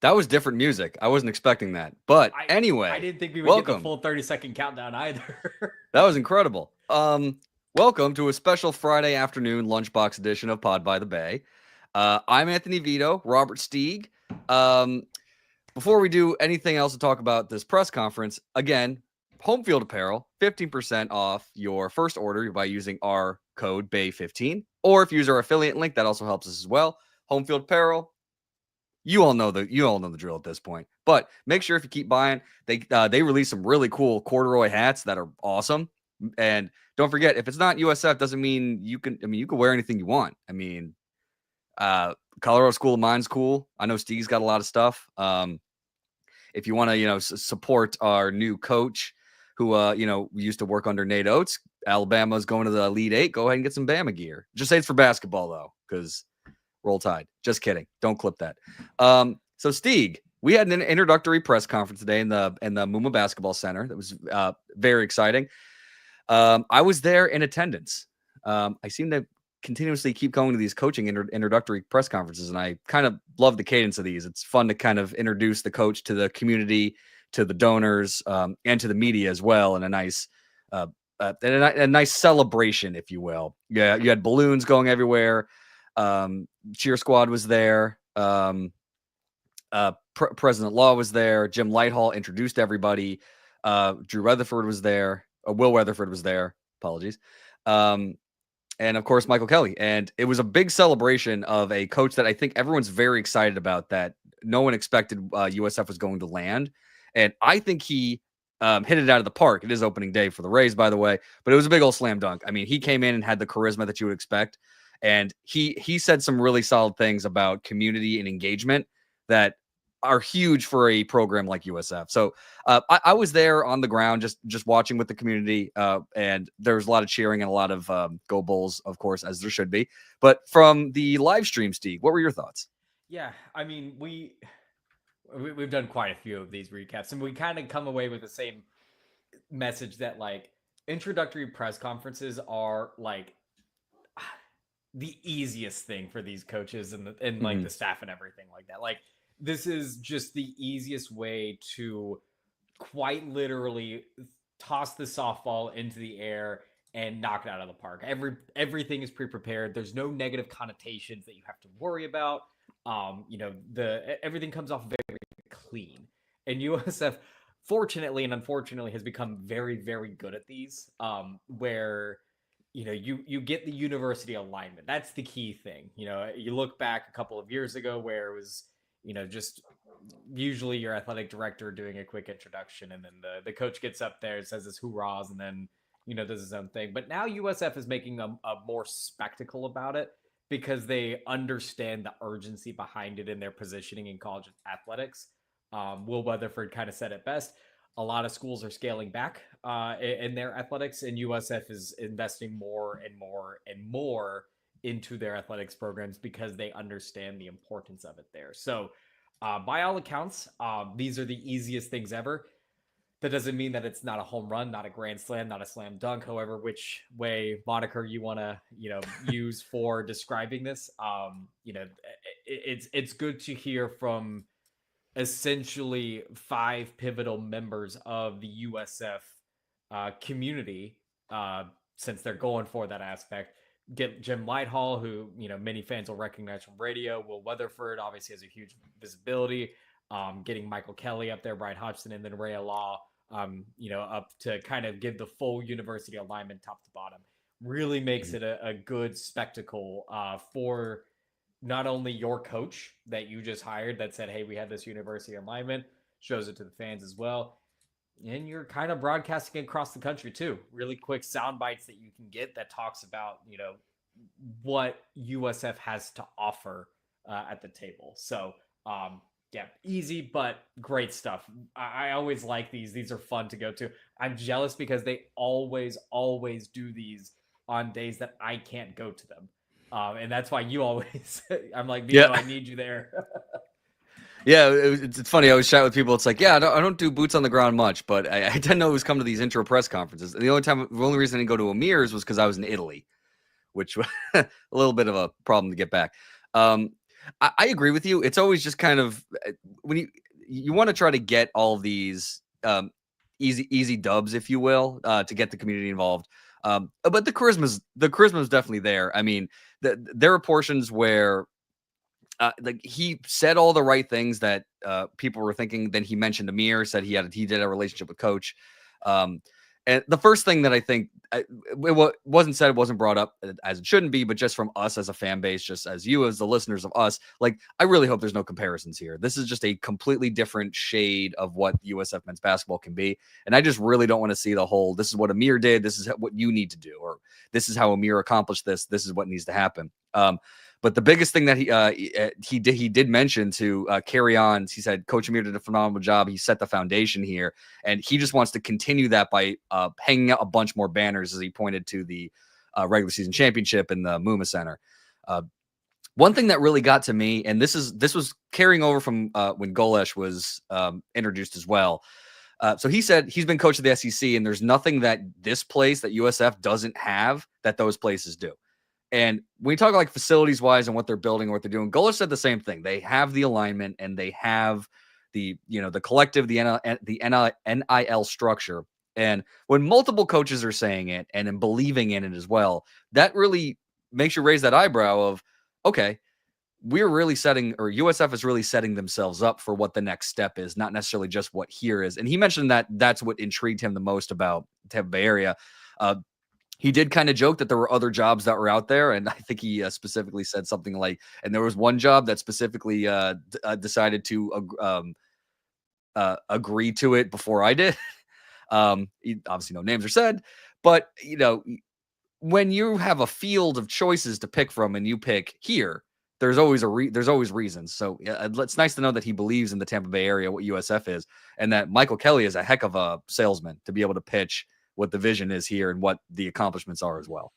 That was different music. I wasn't expecting that. But anyway, I didn't think we would get welcome. the full 30-second countdown either. That was incredible. Welcome to a special Friday afternoon lunchbox edition of Pod by the Bay. I'm Anthony Vito, Robert Steeg. Before we do anything else to talk about this press conference, again, Home Field Apparel, 15% off your first order by using our code BAY15. Or if you use our affiliate link, that also helps us as well. Home Field Apparel, you all know the drill at this point. But make sure if you keep buying, they release some really cool corduroy hats that are awesome. And don't forget, if it's not USF, doesn't mean you can wear anything you want. Colorado School of Mine's cool. I know Steeg's got a lot of stuff. If you want to, support our new coach who, used to work under Nate Oates, Alabama's going to the Elite Eight. Go ahead and get some Bama gear. Just say it's for basketball, though, because Roll Tide. Just kidding. Don't clip that. So Steeg, we had an introductory press conference today in the Muma Basketball Center. That was very exciting. I was there in attendance. I seem to continuously keep going to these coaching introductory press conferences, and I kind of love the cadence of these. It's fun to kind of introduce the coach to the community, to the donors, and to the media as well, and a nice celebration, if you will. Yeah, you had balloons going everywhere. Cheer squad was there. President Law was there. Jim Lighthall introduced everybody. Drew Weatherford was there. Will Weatherford was there. Apologies. And of course, Michael Kelly. And it was a big celebration of a coach that I think everyone's very excited about, that no one expected USF was going to land. And I think he hit it out of the park. It is opening day for the Rays, by the way, but it was a big old slam dunk. I mean, he came in and had the charisma that you would expect. And he said some really solid things about community and engagement that are huge for a program like USF. So I was there on the ground, just watching with the community, and there was a lot of cheering and a lot of Go Bulls, of course, as there should be. But from the live stream, Steeg, what were your thoughts? Yeah, I mean, we've done quite a few of these recaps, and we kind of come away with the same message that, like, introductory press conferences are like the easiest thing for these coaches and like the staff and everything like that. Like, this is just the easiest way to quite literally toss the softball into the air and knock it out of the park. Everything is pre-prepared. There's no negative connotations that you have to worry about. Everything comes off very clean. And USF, fortunately and unfortunately, has become very, very good at these, where you get the university alignment. That's the key thing. You look back a couple of years ago where it was, just usually your athletic director doing a quick introduction, and then the coach gets up there and says his hoorahs, and then, does his own thing. But now USF is making a more spectacle about it because they understand the urgency behind it in their positioning in college athletics. Will Weatherford kind of said it best. A lot of schools are scaling back in their athletics, and USF is investing more and more and more into their athletics programs because they understand the importance of it there. So by all accounts, these are the easiest things ever. That doesn't mean that it's not a home run, not a grand slam, not a slam dunk, however, which way moniker you want to, use for describing this. It's good to hear from essentially 5 pivotal members of the USF community, since they're going for that aspect. Get Jim Lighthall, who, many fans will recognize from radio. Will Weatherford obviously has a huge visibility. Getting Michael Kelly up there, Bryan Hodgson, and then Ray Law, up to kind of give the full university alignment top to bottom. Really makes it a good spectacle for not only your coach that you just hired that said, hey, we have this university alignment, shows it to the fans as well. And you're kind of broadcasting across the country too. Really quick sound bites that you can get that talks about, what USF has to offer at the table. So, yeah, easy, but great stuff. I always like these. These are fun to go to. I'm jealous because they always do these on days that I can't go to them. And that's why you always, I'm like, Vito, I need you there. Yeah, it's funny. I always chat with people. It's like, I don't do boots on the ground much, but I tend to always come to these intro press conferences. The only reason I didn't go to Amir's was because I was in Italy, which was a little bit of a problem to get back. I agree with you. It's always just kind of when you want to try to get all these easy dubs, if you will, to get the community involved. But the charisma's definitely there. I mean, there are portions where like he said all the right things that people were thinking. Then he mentioned Amir, said he did a relationship with Coach. Um, and the first thing that I think wasn't said, wasn't brought up as it shouldn't be, but just from us as a fan base, just as you as the listeners of us, like I really hope there's no comparisons here. This is just a completely different shade of what USF men's basketball can be, and I just really don't want to see the whole. This is what Amir did. This is what you need to do, or this is how Amir accomplished this. This is what needs to happen. But the biggest thing that he did mention to carry on, he said, Coach Amir did a phenomenal job. He set the foundation here, and he just wants to continue that by hanging out a bunch more banners, as he pointed to the regular season championship in the Muma Center. One thing that really got to me, and this was carrying over from when Golesh was introduced as well. So he said he's been coach of the SEC, and there's nothing that this place that USF doesn't have that those places do. And when you talk like facilities wise and what they're building and what they're doing, Golesh said the same thing. They have the alignment and they have the collective, the NIL structure. And when multiple coaches are saying it and believing in it as well, that really makes you raise that eyebrow of, okay, we're really setting, or USF is really setting themselves up for what the next step is, not necessarily just what here is. And he mentioned that that's what intrigued him the most about Tampa Bay area. He did kind of joke that there were other jobs that were out there. And I think he specifically said something like, and there was one job that specifically decided to agree to it before I did. Obviously no names are said, but when you have a field of choices to pick from and you pick here, there's always reasons. So it's nice to know that he believes in the Tampa Bay area, what USF is, and that Michael Kelly is a heck of a salesman to be able to pitch what the vision is here and what the accomplishments are as well.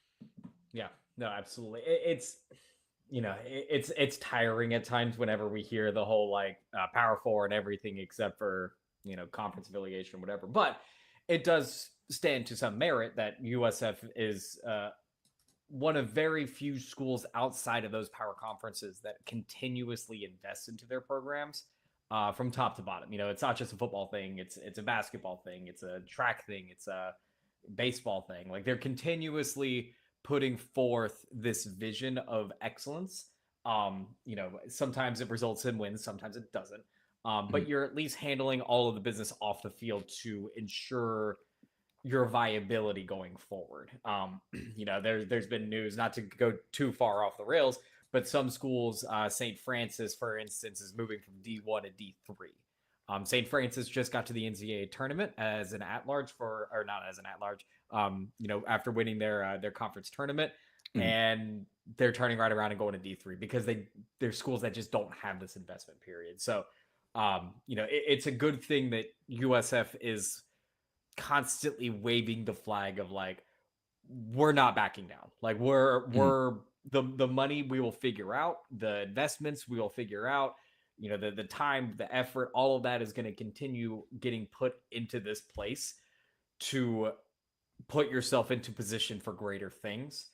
Yeah, no, absolutely. It's tiring at times whenever we hear the whole like Power Four and everything except for conference affiliation or whatever. But it does stand to some merit that USF is one of very few schools outside of those power conferences that continuously invest into their programs from top to bottom. It's not just a football thing; it's a basketball thing, it's a track thing, it's a baseball thing. Like they're continuously putting forth this vision of excellence. Sometimes it results in wins, sometimes it doesn't. But you're at least handling all of the business off the field to ensure your viability going forward. There's been news, not to go too far off the rails, but some schools, St. Francis, for instance, is moving from D1 to D3. St. Francis just got to the NCAA tournament as an at-large after winning their conference tournament, and they're turning right around and going to D3 because they're schools that just don't have this investment period. So, it's a good thing that USF is constantly waving the flag of like, we're not backing down. Like we're the money we will figure out, the investments we will figure out, the time, the effort, all of that is going to continue getting put into this place to put yourself into position for greater things.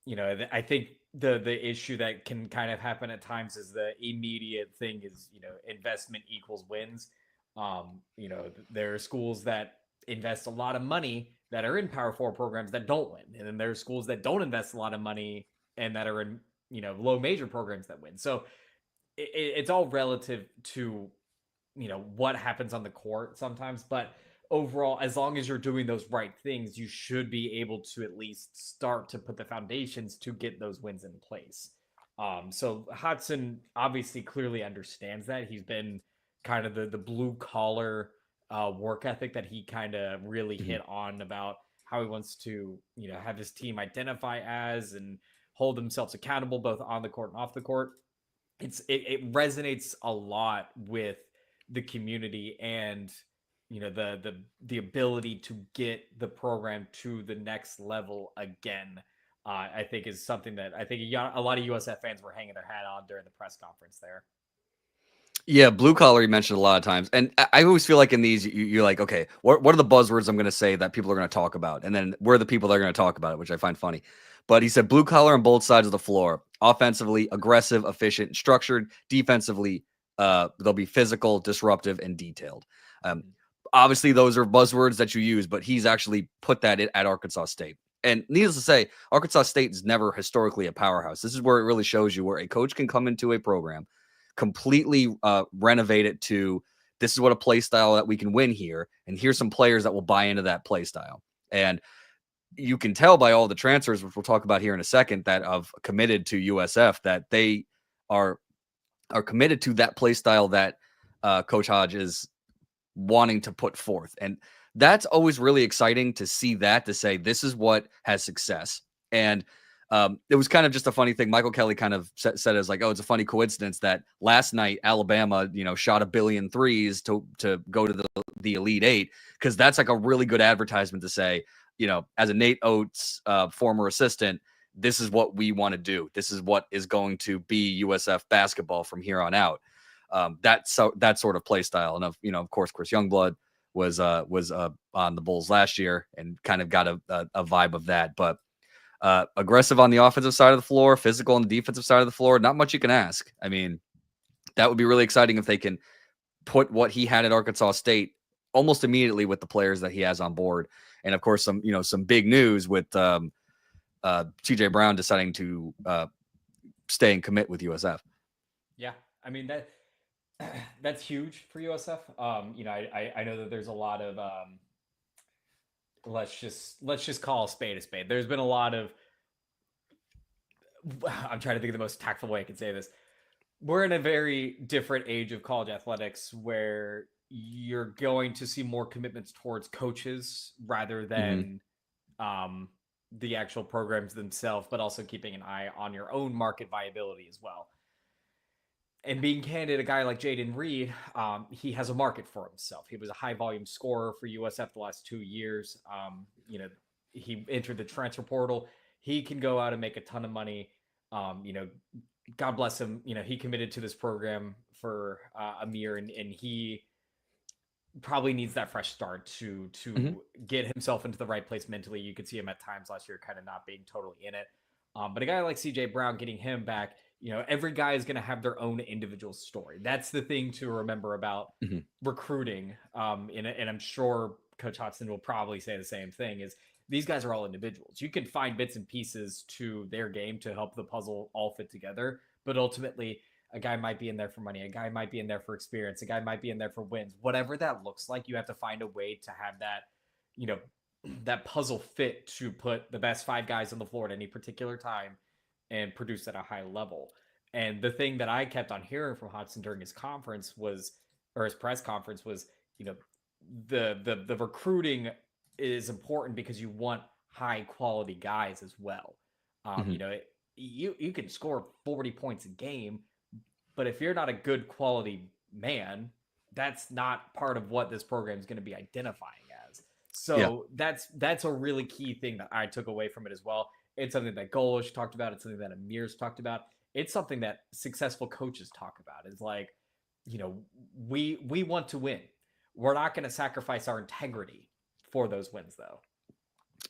I think the issue that can kind of happen at times is the immediate thing is, investment equals wins. There are schools that invest a lot of money that are in Power Four programs that don't win. And then there are schools that don't invest a lot of money and that are in, low major programs that win. So it's all relative to, what happens on the court sometimes. But overall, as long as you're doing those right things, you should be able to at least start to put the foundations to get those wins in place. So Hodgson obviously clearly understands that. He's been kind of the blue collar work ethic that he kind of really hit on about how he wants to, have his team identify as and hold themselves accountable both on the court and off the court. It resonates a lot with the community and the ability to get the program to the next level again. I think is something that I think a lot of USF fans were hanging their hat on during the press conference there. Yeah, blue collar you mentioned a lot of times, and I always feel like in these you're like, okay, what are the buzzwords I'm going to say that people are going to talk about, and then we're the people that are going to talk about it, which I find funny. But he said blue collar on both sides of the floor, offensively aggressive, efficient, and structured. Defensively, they'll be physical, disruptive, and detailed. Um, Obviously, those are buzzwords that you use, but he's actually put that at Arkansas State. And needless to say, Arkansas State is never historically a powerhouse. This is where it really shows you where a coach can come into a program, completely renovate it to this is what a play style that we can win here, and here's some players that will buy into that play style. And you can tell by all the transfers, which we'll talk about here in a second, that have committed to USF, that they are committed to that play style that Coach Hodge is wanting to put forth. And that's always really exciting to see that, to say this is what has success. And it was kind of just a funny thing. Michael Kelly kind of said it was like, oh, it's a funny coincidence that last night Alabama, shot 1 billion threes to go to the Elite Eight, because that's like a really good advertisement to say, as a Nate Oates former assistant, this is what we want to do. This is what is going to be USF basketball from here on out. That sort of play style, and of course, Chris Youngblood was on the Bulls last year and kind of got a vibe of that. But aggressive on the offensive side of the floor, physical on the defensive side of the floor, not much you can ask. I mean, that would be really exciting if they can put what he had at Arkansas State almost immediately with the players that he has on board. And of course, some big news with CJ Brown deciding to stay and commit with USF. Yeah, I mean that's huge for USF. I know that there's a lot of let's just call a spade a spade. There's been a lot of I'm trying to think of the most tactful way I can say this. We're in a very different age of college athletics where you're going to see more commitments towards coaches rather than the actual programs themselves, but also keeping an eye on your own market viability as well. And being candid, a guy like Jaden Reed, he has a market for himself. He was a high volume scorer for USF the last 2 years. He entered the transfer portal. He can go out and make a ton of money. God bless him. He committed to this program for a year, and he probably needs that fresh start to get himself into the right place mentally. You could see him at times last year kind of not being totally in it. But a guy like CJ Brown, getting him back, every guy is going to have their own individual story. That's the thing to remember about recruiting. And I'm sure Coach Hodgson will probably say the same thing, is these guys are all individuals. You can find bits and pieces to their game to help the puzzle all fit together. But ultimately, a guy might be in there for money. A guy might be in there for experience. A guy might be in there for wins. Whatever that looks like, you have to find a way to have that, that puzzle fit to put the best 5 guys on the floor at any particular time and produce at a high level. And the thing that I kept on hearing from Hodgson during his conference his press conference was, the recruiting is important because you want high quality guys as well. You can score 40 points a game, but if you're not a good quality man, that's not part of what this program is going to be identifying as. So that's a really key thing that I took away from it as well. It's something that Golish talked about. It's something that Amir's talked about. It's something that successful coaches talk about. It's like, we want to win. We're not going to sacrifice our integrity for those wins, though.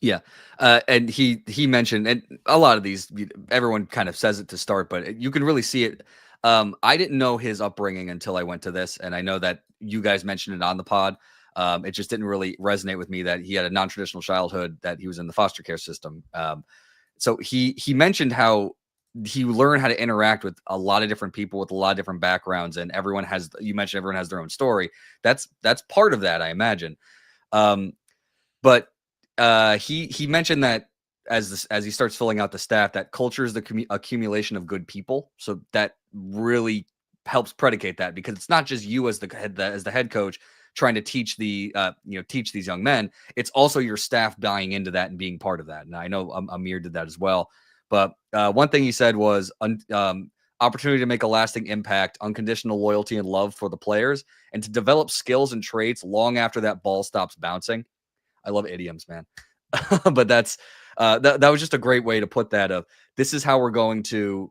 Yeah. And he mentioned, and a lot of these, everyone kind of says it to start, but you can really see it. I didn't know his upbringing until I went to this. And I know that you guys mentioned it on the pod. It just didn't really resonate with me that he had a non-traditional childhood, that he was in the foster care system. So he mentioned how he learned how to interact with a lot of different people with a lot of different backgrounds, and everyone has their own story. That's part of that, I imagine. But he mentioned that as he starts filling out the staff, that culture is the accumulation of good people. So that really helps predicate that, because it's not just you as the head coach trying to teach teach these young men. It's also your staff buying into that and being part of that. And I know Amir did that as well. But one thing he said was opportunity to make a lasting impact, unconditional loyalty and love for the players, and to develop skills and traits long after that ball stops bouncing. I love idioms, man. But that's that was just a great way to put that. This is how we're going to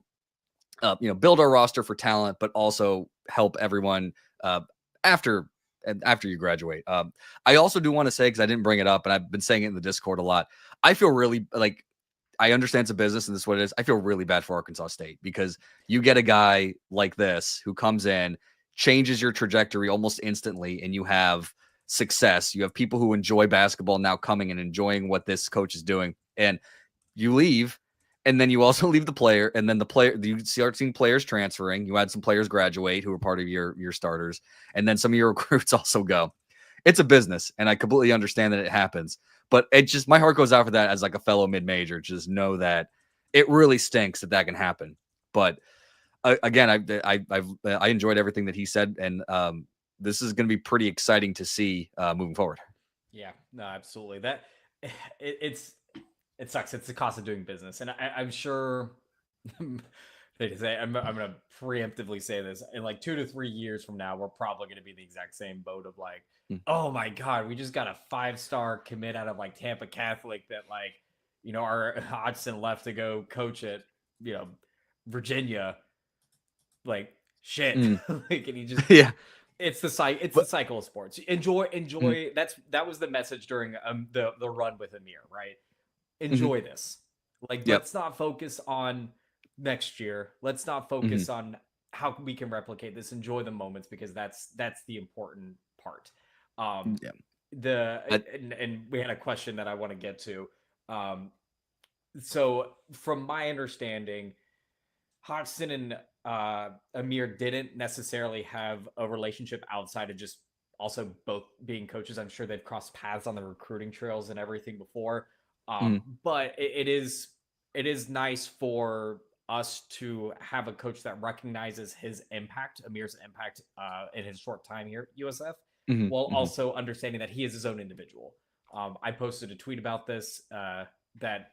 build our roster for talent, but also help everyone after you graduate. I also do want to say, because I didn't bring it up, and I've been saying it in the Discord a lot, I feel really like, I understand it's a business and this is what it is. I feel really bad for Arkansas State, because you get a guy like this who comes in, changes your trajectory almost instantly, and you have success. You have people who enjoy basketball now coming and enjoying what this coach is doing. And you leave, and then you also leave the player, and then you start seeing players transferring. You had some players graduate who were part of your starters, and then some of your recruits also go. It's a business, and I completely understand that it happens. But it just, my heart goes out for that as like a fellow mid-major. Just know that it really stinks that can happen. But again, I enjoyed everything that he said, and this is going to be pretty exciting to see moving forward. Yeah, no, absolutely. That it sucks. It's the cost of doing business, and I'm sure. They say I'm going to preemptively say this in like 2 to 3 years from now, we're probably going to be the exact same boat of like, oh my god, we just got a 5-star commit out of like Tampa Catholic that like, our Hodgson left to go coach at Virginia. Like shit, like, and he just yeah. It's the cycle of sports. Enjoy. That was the message during the run with Amir, right? Enjoy this. Like, let's not focus on next year. Let's not focus on how we can replicate this. Enjoy the moments, because that's the important part. And we had a question that I want to get to. So from my understanding, Hodgson and Amir didn't necessarily have a relationship outside of just also both being coaches. I'm sure they've crossed paths on the recruiting trails and everything before. But it is nice for us to have a coach that recognizes his impact, Amir's impact in his short time here at USF, while also understanding that he is his own individual. I posted a tweet about this that,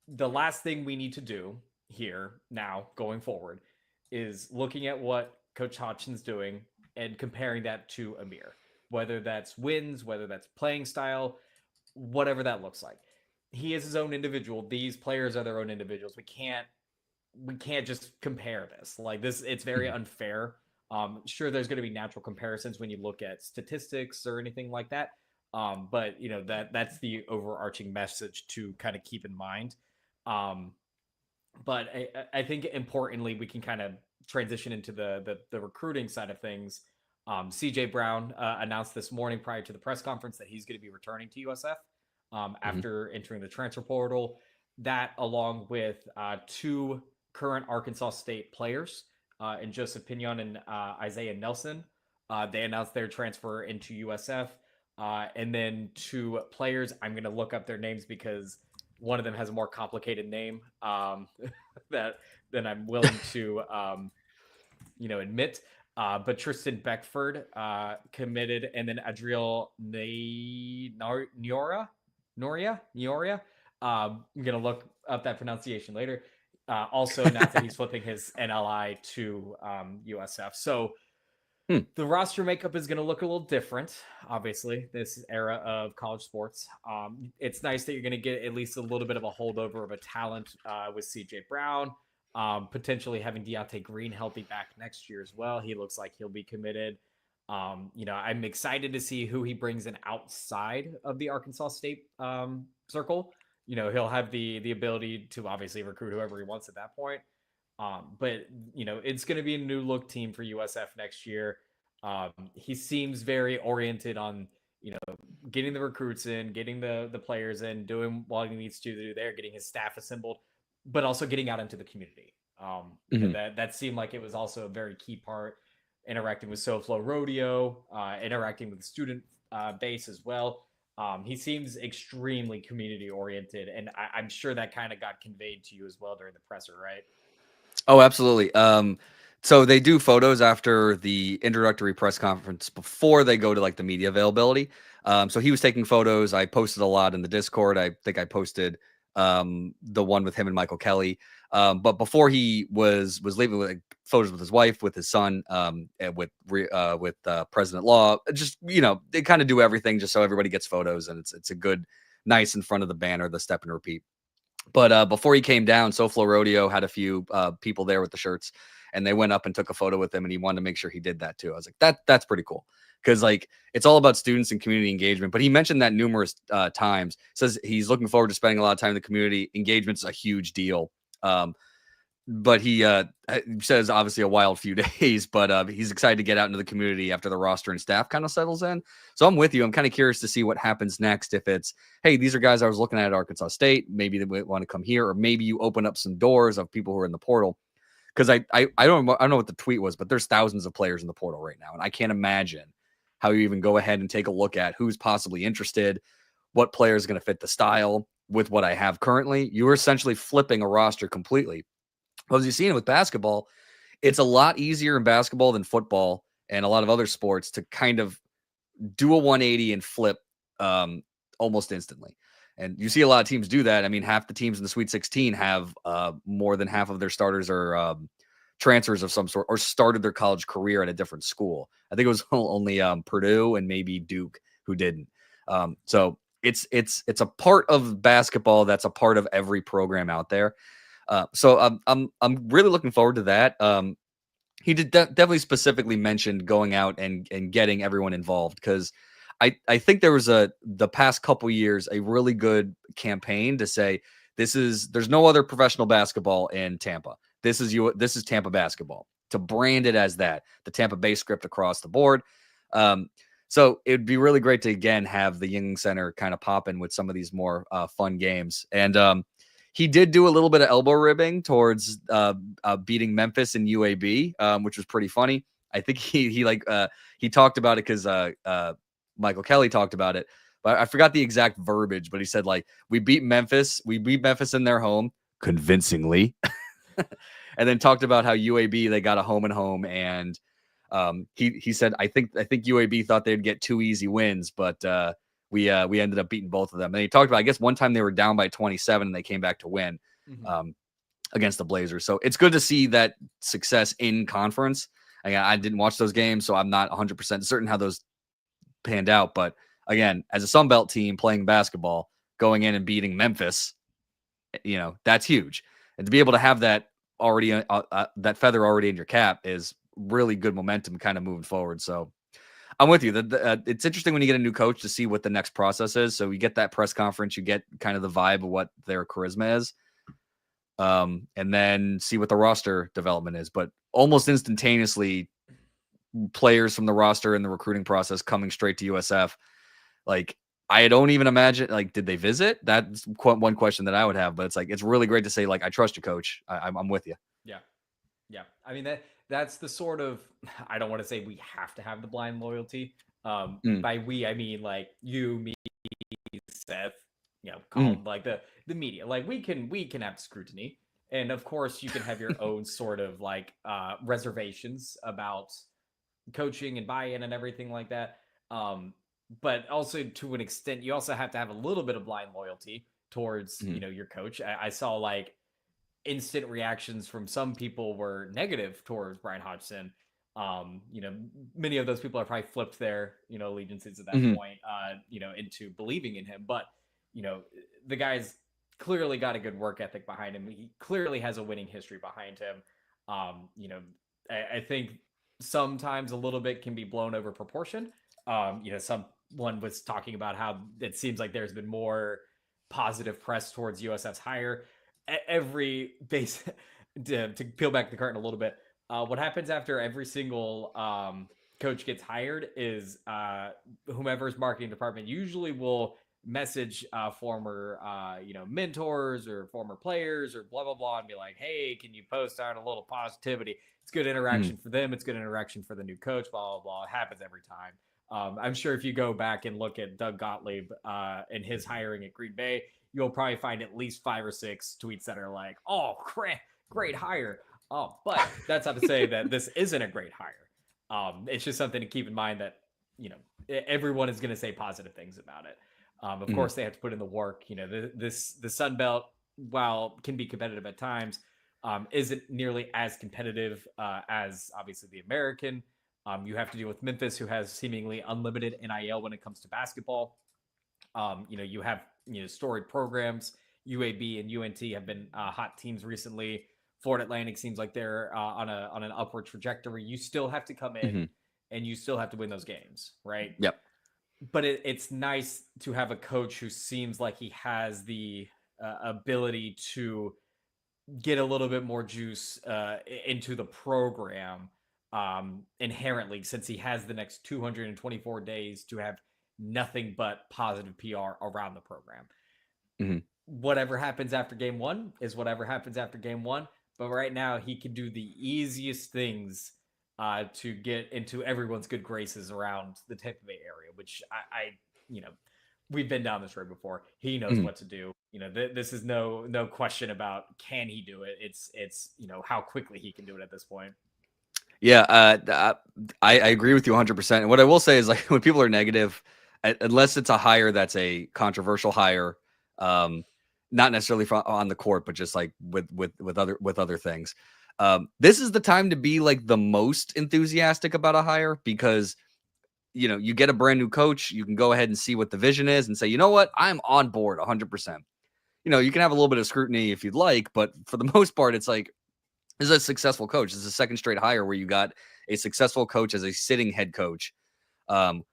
the last thing we need to do here now going forward is looking at what Coach Hodgson's doing and comparing that to Amir, whether that's wins, whether that's playing style, whatever that looks like. He is his own individual. These players are their own individuals. We can't just compare this. Like this, it's very unfair. Sure, there's going to be natural comparisons when you look at statistics or anything like that. But that's the overarching message to kind of keep in mind. But I think importantly, we can kind of transition into the recruiting side of things. CJ Brown announced this morning prior to the press conference that he's going to be returning to USF after entering the transfer portal. That, along with 2 current Arkansas State players in Joseph Pinion and Isaiah Nelson, they announced their transfer into USF. And then 2 players, I'm going to look up their names because one of them has a more complicated name than I'm willing to, admit. But Tristan Beckford committed, and then Adriel Noria. I'm gonna look up that pronunciation later. Also announced that he's flipping his NLI to USF. So the roster makeup is going to look a little different, obviously, this era of college sports. It's nice that you're going to get at least a little bit of a holdover of a talent with CJ Brown, potentially having Deontay Green healthy back next year as well. He looks like he'll be committed. I'm excited to see who he brings in outside of the Arkansas State circle. He'll have the ability to obviously recruit whoever he wants at that point. But it's going to be a new look team for USF next year. He seems very oriented on, getting the recruits in, getting the players in, doing what he needs to do there, getting his staff assembled, but also getting out into the community. That seemed like it was also a very key part, interacting with SoFlo Rodeo, interacting with the student base as well. He seems extremely community oriented, and I'm sure that kind of got conveyed to you as well during the presser, right? Oh, absolutely. So they do photos after the introductory press conference before they go to like the media availability. So he was taking photos. I posted a lot in the Discord. I think I posted the one with him and Michael Kelly. But before he was leaving, with photos with his wife, with his son, and with President Law. Just they kind of do everything just so everybody gets photos, and it's a good, nice in front of the banner, the step and repeat. But before he came down, SoFlo Rodeo had a few people there with the shirts, and they went up and took a photo with him, and he wanted to make sure he did that too. I was like, that's pretty cool, because like it's all about students and community engagement. But he mentioned that numerous times. Says he's looking forward to spending a lot of time in the community. Engagement's a huge deal. But he says obviously a wild few days, but he's excited to get out into the community after the roster and staff kind of settles in. So I'm with you. I'm kind of curious to see what happens next. If it's, hey, these are guys I was looking at Arkansas State, maybe they want to come here, or maybe you open up some doors of people who are in the portal. Because I don't know what the tweet was, but there's thousands of players in the portal right now, and I can't imagine how you even go ahead and take a look at who's possibly interested, what player is going to fit the style with what I have currently. You're essentially flipping a roster completely. As you've seen it with basketball, it's a lot easier in basketball than football and a lot of other sports to kind of do a 180 and flip almost instantly. And you see a lot of teams do that. I mean, half the teams in the Sweet 16 have more than half of their starters are transfers of some sort or started their college career at a different school. I think it was only Purdue and maybe Duke who didn't. So it's a part of basketball that's a part of every program out there. So I'm really looking forward to that. He did definitely specifically mentioned going out and getting everyone involved, because I think there was the past couple years a really good campaign to say there's no other professional basketball in Tampa. This is Tampa basketball, to brand it as that, the Tampa Bay script across the board. So it'd be really great to again have the Ying Center kind of pop in with some of these more fun games. And he did do a little bit of elbow ribbing towards beating Memphis in UAB, which was pretty funny. I think he talked about it because Michael Kelly talked about it, but I forgot the exact verbiage. But he said like we beat Memphis in their home convincingly, and then talked about how UAB they got a home and home, and he said I think UAB thought they'd get 2 easy wins, but we ended up beating both of them. And he talked about, I guess one time they were down by 27 and they came back to win against the Blazers. So it's good to see that success in conference. Again, I didn't watch those games, so I'm not 100% certain how those panned out. But again, as a Sun Belt team playing basketball, going in and beating Memphis, that's huge. And to be able to have that already, that feather already in your cap is really good momentum kind of moving forward. So I'm with you. It's interesting when you get a new coach to see what the next process is. So you get that press conference, you get kind of the vibe of what their charisma is, and then see what the roster development is. But almost instantaneously, players from the roster and the recruiting process coming straight to USF. Like, I don't even imagine, like, did they visit? That's one question that I would have. But it's like, it's really great to say, like, I trust you, coach. I'm with you. Yeah. Yeah. I mean, that's the sort of, I don't want to say we have to have the blind loyalty. By we, I mean like you, me, Seth, Colin, like the media. Like we can have scrutiny. And of course you can have your own sort of like reservations about coaching and buy-in and everything like that. But also to an extent, you also have to have a little bit of blind loyalty towards, your coach. I saw like instant reactions from some people were negative towards Bryan Hodgson. Many of those people have probably flipped their, allegiances at that point, into believing in him. But, the guy's clearly got a good work ethic behind him. He clearly has a winning history behind him. I think sometimes a little bit can be blown over proportion. Someone was talking about how it seems like there's been more positive press towards USF's hire. Every base to peel back the curtain a little bit. What happens after every single coach gets hired is whomever's marketing department usually will message former mentors or former players or blah blah blah and be like, hey, can you post out a little positivity? It's good interaction for them, it's good interaction for the new coach, blah blah blah. It happens every time. I'm sure if you go back and look at Doug Gottlieb and his hiring at Green Bay, you'll probably find at least 5 or 6 tweets that are like, oh, great hire. Oh, but that's not to say that this isn't a great hire. It's just something to keep in mind that, everyone is going to say positive things about it. Of course, they have to put in the work. The Sun Belt, while can be competitive at times, isn't nearly as competitive as obviously the American. You have to deal with Memphis, who has seemingly unlimited NIL when it comes to basketball. You have storied programs UAB and UNT have been hot teams recently. Florida Atlantic seems like they're on an upward trajectory. You still have to come in and you still have to win those games, right? Yep. But it's nice to have a coach who seems like he has the ability to get a little bit more juice into the program inherently, since he has the next 224 days to have nothing but positive PR around the program. Whatever happens after game one is whatever happens after game one. But right now, he can do the easiest things to get into everyone's good graces around the Tampa Bay area, which I we've been down this road before. He knows what to do. This is no question about can he do it. It's how quickly he can do it at this point. Yeah, I agree with you 100%. And what I will say is, like, when people are negative, unless it's a hire that's a controversial hire, not necessarily on the court, but just like with other things. This is the time to be like the most enthusiastic about a hire, because you get a brand new coach, you can go ahead and see what the vision is and say, you know what, I'm on board 100%. You can have a little bit of scrutiny if you'd like, but for the most part, it's like, this is a successful coach. This is a second straight hire where you got a successful coach as a sitting head coach,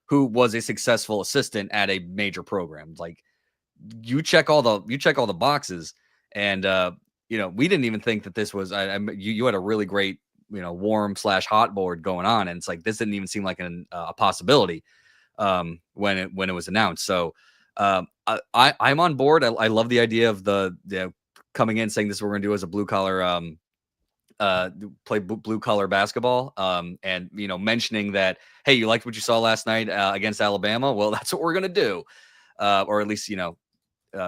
who was a successful assistant at a major program. Like, you check all the boxes, and we didn't even think that this was. You had a really great warm / hot board going on, and it's like, this didn't even seem like a possibility when it was announced. So I'm on board. I love the idea of the coming in saying this is what we're gonna do as a blue collar play blue collar basketball, and mentioning that, hey, you liked what you saw last night against Alabama, well, that's what we're gonna do, or at least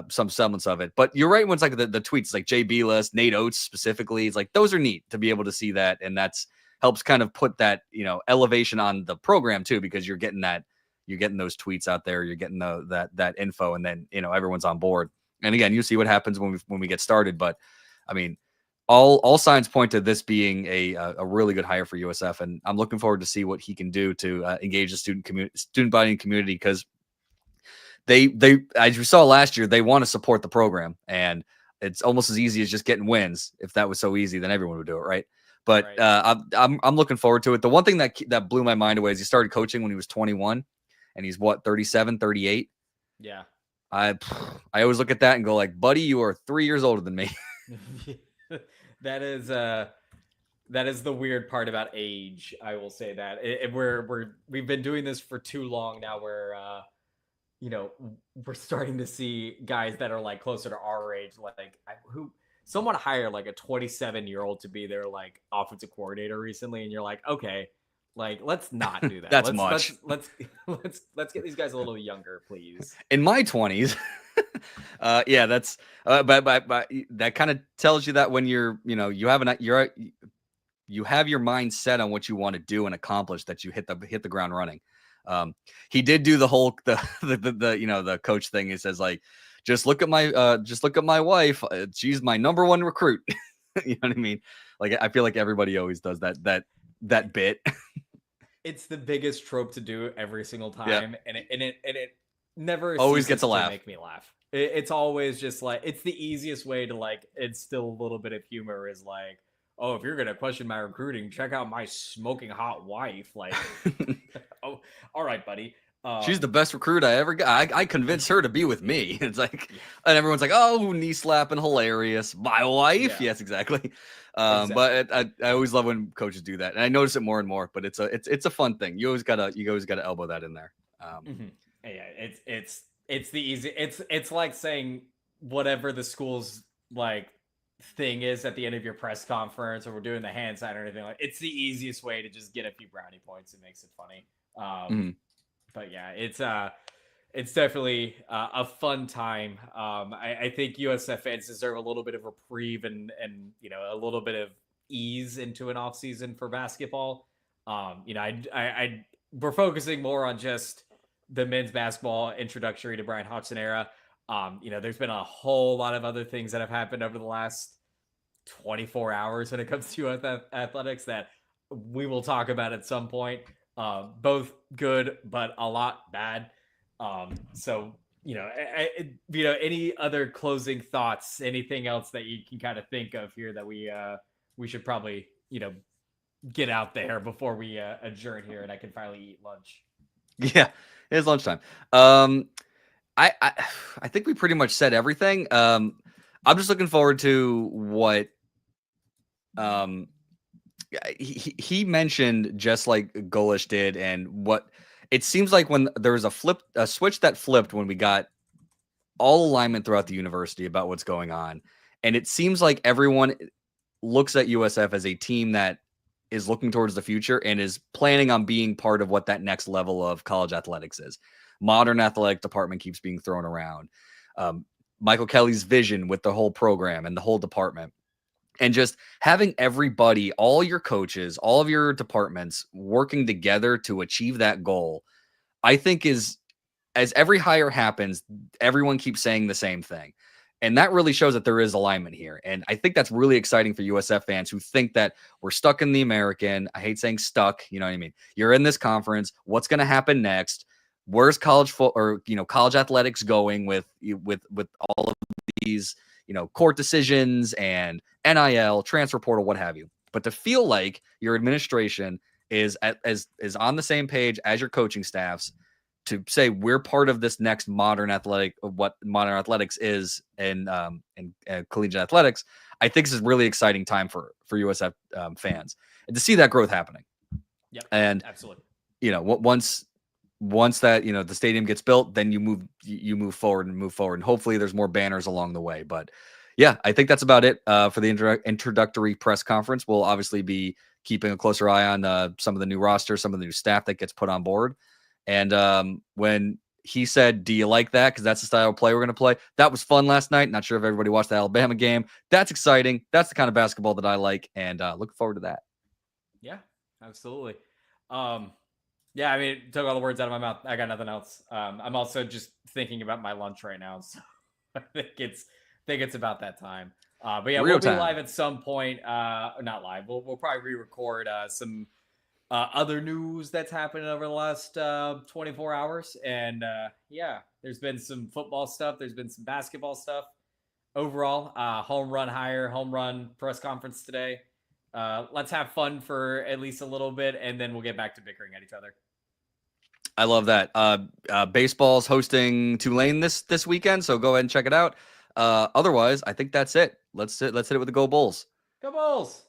some semblance of it. But you're right, when it's like the tweets like JB list, Nate Oates specifically, it's like, those are neat to be able to see that, and that's helps kind of put that elevation on the program too, because you're getting those tweets out there, you're getting that info, and then everyone's on board. And again, you see what happens when we get started, but I mean, all signs point to this being a really good hire for USF, and I'm looking forward to see what he can do to engage the student body and community, because they as we saw last year, they want to support the program, and it's almost as easy as just getting wins. If that was so easy, then everyone would do it, right? But right. I'm looking forward to it. The one thing that blew my mind away is he started coaching when he was 21, and he's 37, 38. Yeah. I always look at that and go like, buddy, you are 3 years older than me. That is the weird part about age. I will say that we've been doing this for too long now, where we're starting to see guys that are like closer to our age, like someone hired like a 27-year-old to be their like offensive coordinator recently, and you're like, okay, like, let's not do that. That's much. Let's get these guys a little younger, please. In my 20s. Yeah, that's but that kind of tells you that when you have your mind set on what you want to do and accomplish, that you hit the ground running. He did do the whole the coach thing. He says, like, just look at my wife. She's my number one recruit. You know what I mean? Like, I feel like everybody always does that bit. It's the biggest trope to do every single time, and it never always gets a laugh. Make me laugh. It's always just like, it's the easiest way to like instill a little bit of humor, is like, oh, if you're gonna question my recruiting, check out my smoking hot wife. Like, oh, all right, buddy. She's the best recruit I ever got. I convinced her to be with me. It's like, and everyone's like, oh, knee slapping, hilarious. My wife, yes, exactly. But I always love when coaches do that, and I notice it more and more. But it's a fun thing. You always gotta elbow that in there. Yeah, it's the easy. It's like saying whatever the school's like thing is at the end of your press conference, or we're doing the hand sign or anything. Like, it's the easiest way to just get a few brownie points. It makes it funny. But yeah, it's definitely a fun time. I think USF fans deserve a little bit of reprieve and a little bit of ease into an off season for basketball. We're focusing more on just the men's basketball introductory to Bryan Hodgson era. There's been a whole lot of other things that have happened over the last 24 hours when it comes to athletics that we will talk about at some point. Both good, but a lot bad. So any other closing thoughts? Anything else that you can kind of think of here that we should probably get out there before we adjourn here, and I can finally eat lunch. Yeah, it's lunchtime. I think we pretty much said everything. I'm just looking forward to what he mentioned, just like Golish did, and what it seems like when there was a switch that flipped when we got all alignment throughout the university about what's going on. And it seems like everyone looks at USF as a team that is looking towards the future and is planning on being part of what that next level of college athletics is. Modern athletic department keeps being thrown around. Michael Kelly's vision with the whole program and the whole department. And just having everybody, all your coaches, all of your departments working together to achieve that goal, I think is, as every hire happens, everyone keeps saying the same thing. And that really shows that there is alignment here. And I think that's really exciting for USF fans who think that we're stuck in the American. I hate saying stuck. You know what I mean? You're in this conference. What's going to happen next? Where's college college athletics going with all of these, court decisions and NIL, transfer portal, what have you? But to feel like your administration is on the same page as your coaching staffs, to say we're part of this next modern athletic, of what modern athletics is in collegiate athletics, I think this is a really exciting time for USF fans, and to see that growth happening. Yeah, and absolutely. Once that the stadium gets built, then you move forward, and hopefully there's more banners along the way. But yeah, I think that's about it for the introductory press conference. We'll obviously be keeping a closer eye on some of the new roster, some of the new staff that gets put on board. And when he said, "Do you like that?" Because that's the style of play we're going to play. That was fun last night. Not sure if everybody watched the Alabama game. That's exciting. That's the kind of basketball that I like, and looking forward to that. Yeah, absolutely. Yeah, I mean, took all the words out of my mouth. I got nothing else. I'm also just thinking about my lunch right now, so I think it's about that time. But yeah, we'll be live at some point. Not live. We'll probably re-record some other news that's happened over the last 24 hours. And yeah, there's been some football stuff. There's been some basketball stuff. Overall, home run press conference today. Let's have fun for at least a little bit, and then we'll get back to bickering at each other. I love that. Baseball's hosting Tulane this weekend, so go ahead and check it out. Otherwise, I think that's it. Let's hit it with the Go Bulls. Go Bulls!